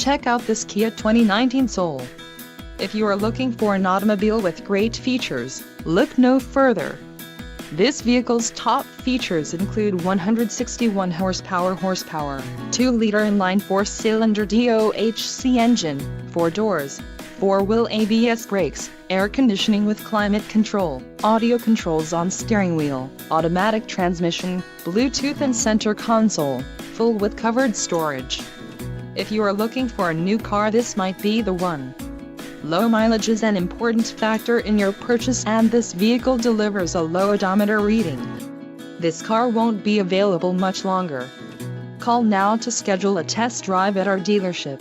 Check out this Kia 2019 Soul. If you are looking for an automobile with great features, look no further. This vehicle's top features include 161 horsepower, 2-liter inline 4-cylinder DOHC engine, 4 doors, 4-wheel ABS brakes, air conditioning with climate control, audio controls on steering wheel, automatic transmission, Bluetooth and center console, full with covered storage. If you are looking for a new car, this might be the one. Low mileage is an important factor in your purchase, and this vehicle delivers a low odometer reading. This car won't be available much longer. Call now to schedule a test drive at our dealership.